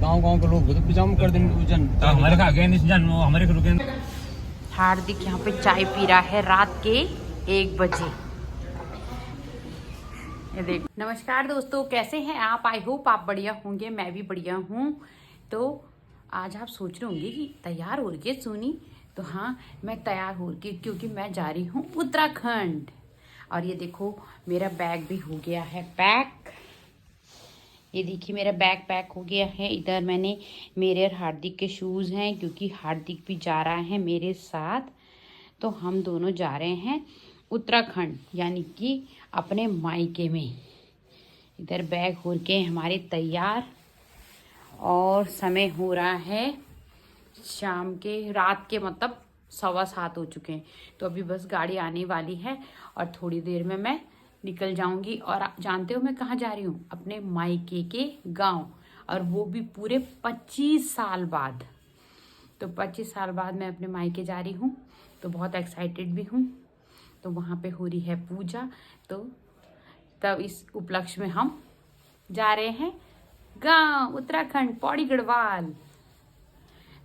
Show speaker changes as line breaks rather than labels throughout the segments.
गांव के लोग तो पिजाम कर देंगे जन हमारे का आगे नहीं जन हमारे को रुके।
हार्दिक यहाँ पे चाय पी रहा है रात के 1 बजे। ये देख। नमस्कार दोस्तों, कैसे हैं आप? आई होप आप बढ़िया होंगे, मैं भी बढ़िया हूँ। तो आज आप सोच रहे होंगे कि तैयार हो रही है सोनी। तो हाँ, मैं तैयार हो रही क्योंकि मैं जा रही हूँ उत्तराखंड। और ये देखो मेरा बैग भी हो गया है पैक। ये देखिए मेरा बैग पैक हो गया है। इधर मैंने मेरे और हार्दिक के शूज़ हैं क्योंकि हार्दिक भी जा रहा है मेरे साथ। तो हम दोनों जा रहे हैं उत्तराखंड, यानी कि अपने मायके में। इधर बैग हो के हमारे तैयार और समय हो रहा है शाम के, रात के मतलब 7:15 हो चुके हैं। तो अभी बस गाड़ी आने वाली है और थोड़ी देर में मैं निकल जाऊंगी। और आप जानते हो मैं कहाँ जा रही हूँ? अपने मायके के गांव, और वो भी पूरे 25 साल बाद। तो 25 साल बाद मैं अपने मायके जा रही हूँ, तो बहुत एक्साइटेड भी हूँ। तो वहाँ पे हो रही है पूजा, तो तब इस उपलक्ष्य में हम जा रहे हैं गांव उत्तराखंड, पौड़ी गढ़वाल।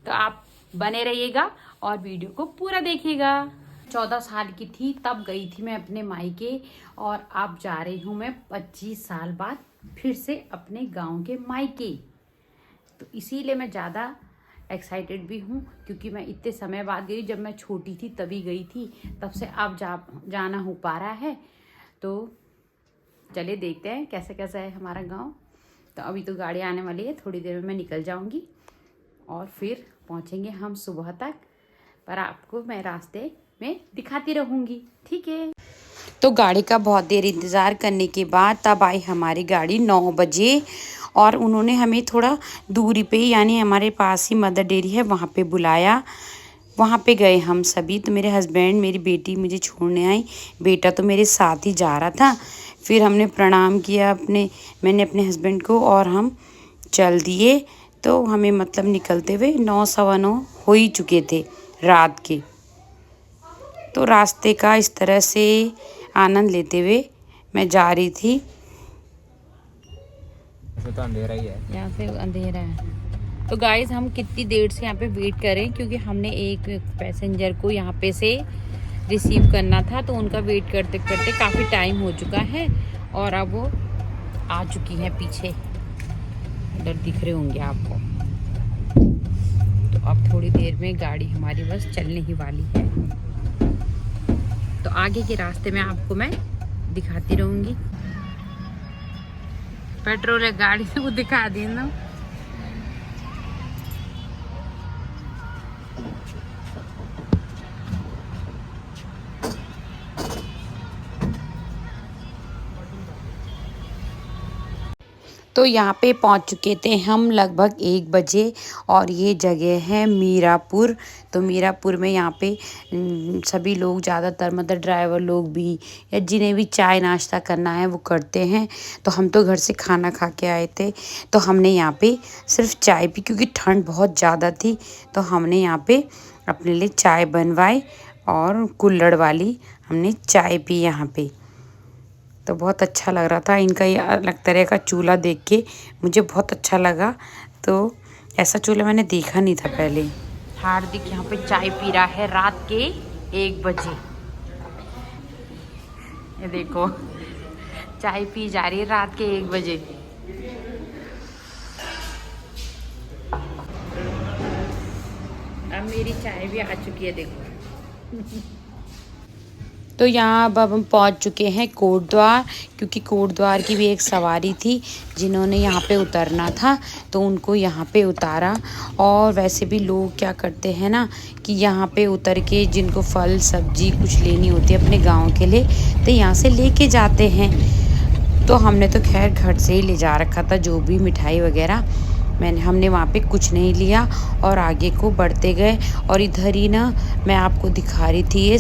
तो आप बने रहिएगा और वीडियो को पूरा देखिएगा। 14 साल की थी तब गई थी मैं अपने मायके, और अब जा रही हूँ मैं 25 साल बाद फिर से अपने गांव के मायके। तो इसीलिए मैं ज़्यादा एक्साइटेड भी हूँ, क्योंकि मैं इतने समय बाद गई। जब मैं छोटी थी तभी गई थी, तब से अब जाना हो पा रहा है। तो चलिए देखते हैं कैसे कैसा है हमारा गांव। तो अभी तो गाड़ी आने वाली है, थोड़ी देर में मैं निकल जाऊंगी और फिर पहुंचेंगे हम सुबह तक। पर आपको मैं रास्ते में दिखाती रहूंगी, ठीक है? तो गाड़ी का बहुत देर इंतज़ार करने के बाद तब आई हमारी गाड़ी 9 बजे। और उन्होंने हमें थोड़ा दूरी पे ही, यानी हमारे पास ही मदर डेयरी है, वहाँ पे बुलाया। वहाँ पे गए हम सभी। तो मेरे हस्बैंड, मेरी बेटी मुझे छोड़ने आई, बेटा तो मेरे साथ ही जा रहा था। फिर हमने प्रणाम किया मैंने अपने हस्बैंड को, और हम चल दिए। तो हमें मतलब निकलते हुए 9 सवा 9 हो ही चुके थे रात के। तो रास्ते का इस तरह से आनंद लेते हुए मैं जा रही थी।
तो अंधेरा ही है,
यहाँ से अंधेरा है। तो गाइस, हम कितनी देर से यहाँ पे वेट करें, क्योंकि हमने एक पैसेंजर को यहाँ पे से रिसीव करना था। तो उनका वेट करते करते काफ़ी टाइम हो चुका है, और अब वो आ चुकी है पीछे। इधर दिख रहे होंगे आपको। तो अब थोड़ी देर में गाड़ी हमारी बस चलने ही वाली है। तो आगे के रास्ते में आपको मैं दिखाती रहूँगी। पेट्रोल है गाड़ी से, वो दिखा देना। तो यहाँ पे पहुँच चुके थे हम लगभग 1 बजे, और ये जगह है मीरापुर। तो मीरापुर में यहाँ पे सभी लोग, ज़्यादातर मतलब ड्राइवर लोग भी, या जिन्हें भी चाय नाश्ता करना है वो करते हैं। तो हम तो घर से खाना खा के आए थे, तो हमने यहाँ पे सिर्फ चाय पी, क्योंकि ठंड बहुत ज़्यादा थी। तो हमने यहाँ पे अपने लिए चाय बनवाई, और कुल्हड़ वाली हमने चाय पी यहाँ पे। तो बहुत अच्छा लग रहा था। इनका ये अलग तरह का चूल्हा देख के मुझे बहुत अच्छा लगा। तो ऐसा चूल्हा मैंने देखा नहीं था पहले। हार्दिक यहाँ पे चाय पी रहा है रात के 1 बजे। ये देखो, चाय पी जा रही है रात के 1 बजे। अब मेरी चाय भी आ चुकी है, देखो। तो यहाँ अब हम पहुँच चुके हैं कोटद्वार, क्योंकि कोटद्वार की भी एक सवारी थी जिन्होंने यहाँ पे उतरना था, तो उनको यहाँ पे उतारा। और वैसे भी लोग क्या करते हैं ना, कि यहाँ पे उतर के जिनको फल सब्जी कुछ लेनी होती है अपने गांव के लिए, तो यहाँ से लेके जाते हैं। तो हमने तो खैर घर से ही ले जा रखा था, जो भी मिठाई वगैरह। हमने वहाँ पे कुछ नहीं लिया और आगे को बढ़ते गए। और इधर ही ना मैं आपको दिखा रही थी, ये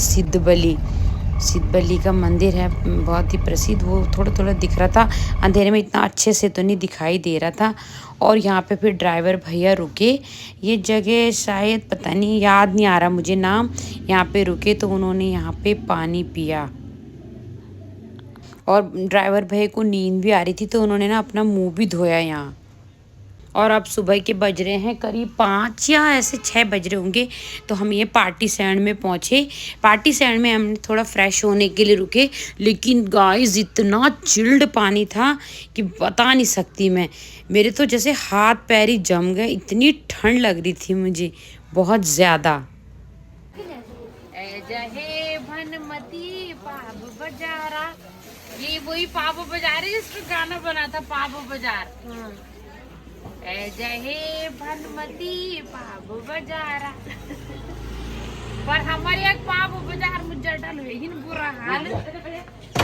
सिद्धबली का मंदिर है, बहुत ही प्रसिद्ध। वो थोड़ा थोड़ा दिख रहा था अंधेरे में, इतना अच्छे से तो नहीं दिखाई दे रहा था। और यहाँ पे फिर ड्राइवर भैया रुके। ये जगह शायद पता नहीं, याद नहीं आ रहा मुझे नाम। यहाँ पे रुके तो उन्होंने यहाँ पे पानी पिया, और ड्राइवर भैया को नींद भी आ रही थी, तो उन्होंने ना अपना मुंह भी धोया यहाँ। और अब सुबह के बज रहे हैं करीब 5 या ऐसे 6 बज रहे होंगे। तो हम ये पार्टी सैंड में पहुँचे। पार्टी सैंड में हमने थोड़ा फ्रेश होने के लिए रुके, लेकिन गाइस इतना चिल्ड पानी था कि बता नहीं सकती मैं। मेरे तो जैसे हाथ पैर ही जम गए, इतनी ठंड लग रही थी मुझे बहुत ज़्यादा। जहे भनमती पाप बजारा, ये वही पाप बाजार है जिसपे गाना बना था, पाप बाजार। जहे भनमती पाप बजारा, पर हमारे एक पाप बाजार मुझे डल हुई बुरा हाल।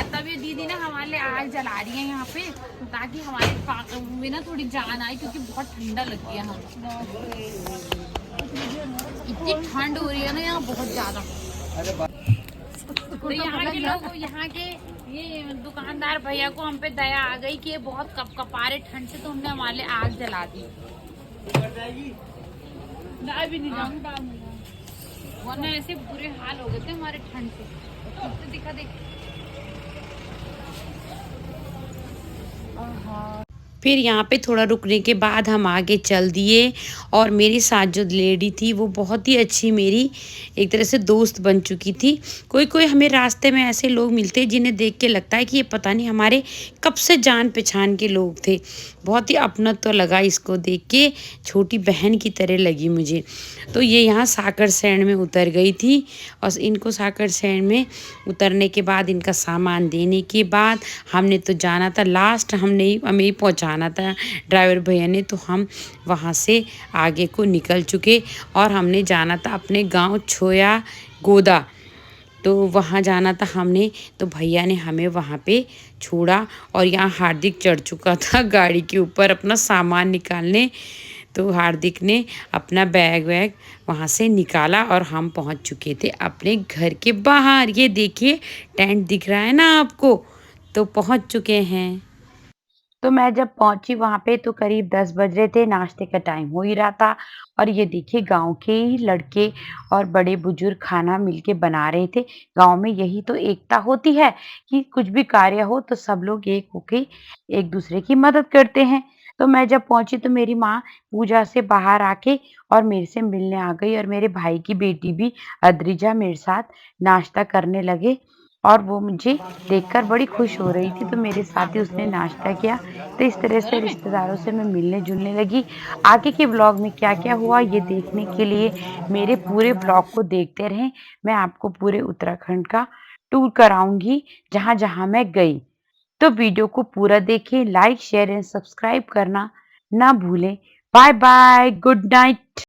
तब ये दीदी ना हमारे लिए आग जला रही है यहाँ पे, ताकि हमारे में ना थोड़ी जान आए, क्योंकि बहुत ठंडा लगती है। हम इतनी ठंड हो रही है ना यहाँ बहुत ज्यादा। तो यहाँ के लोग, यहाँ के ये दुकानदार भैया को हम पे दया आ गई कि ये बहुत कपारे ठंड से, तो हमने हमारे लिए आग जला दी। भी नहीं जाऊंगा, वरना ऐसे बुरे हाल हो गए थे हमारे ठंड से। दिखा देख। फिर यहाँ पे थोड़ा रुकने के बाद हम आगे चल दिए, और मेरे साथ जो लेडी थी वो बहुत ही अच्छी, मेरी एक तरह से दोस्त बन चुकी थी। कोई कोई हमें रास्ते में ऐसे लोग मिलते हैं जिन्हें देख के लगता है कि ये पता नहीं हमारे कब से जान पहचान के लोग थे। बहुत ही अपनत्व तो लगा इसको देख के, छोटी बहन की तरह लगी मुझे। तो ये यहाँ साकर सैंड में उतर गई थी, और इनको साकर सैंड में उतरने के बाद इनका सामान देने के बाद हमने तो जाना था, लास्ट हमें ही पहुँचाना था ड्राइवर भैया ने। तो हम वहाँ से आगे को निकल चुके, और हमने जाना था अपने गांव छोया गोदा। तो वहाँ जाना था हमने, तो भैया ने हमें वहाँ पे छोड़ा, और यहाँ हार्दिक चढ़ चुका था गाड़ी के ऊपर अपना सामान निकालने। तो हार्दिक ने अपना बैग वैग वहाँ से निकाला, और हम पहुँच चुके थे अपने घर के बाहर। ये देखिए टेंट दिख रहा है ना आपको, तो पहुँच चुके हैं। तो मैं जब पहुंची वहां पे तो करीब 10 बज रहे थे, नाश्ते का टाइम हो ही रहा था। और ये देखिए गांव के ही लड़के और बड़े बुजुर्ग खाना मिलके बना रहे थे। गांव में यही तो एकता होती है कि कुछ भी कार्य हो तो सब लोग एक होके एक दूसरे की मदद करते हैं। तो मैं जब पहुंची तो मेरी माँ पूजा से बाहर आके और मेरे से मिलने आ गई, और मेरे भाई की बेटी भी अद्रिजा मेरे साथ नाश्ता करने लगे, और वो मुझे देखकर बड़ी खुश हो रही थी। तो मेरे साथ ही उसने नाश्ता किया। तो इस तरह से रिश्तेदारों से मैं मिलने-जुलने लगी। आगे के ब्लॉग में क्या-क्या हुआ ये देखने के लिए मेरे पूरे ब्लॉग को देखते रहें। मैं आपको पूरे उत्तराखंड का टूर कराऊँगी जहाँ-जहाँ मैं गई। तो वीडियो को पूरा देखें, लाइक, शेयर एंड सब्सक्राइब करना ना भूलें। Bye bye, good night.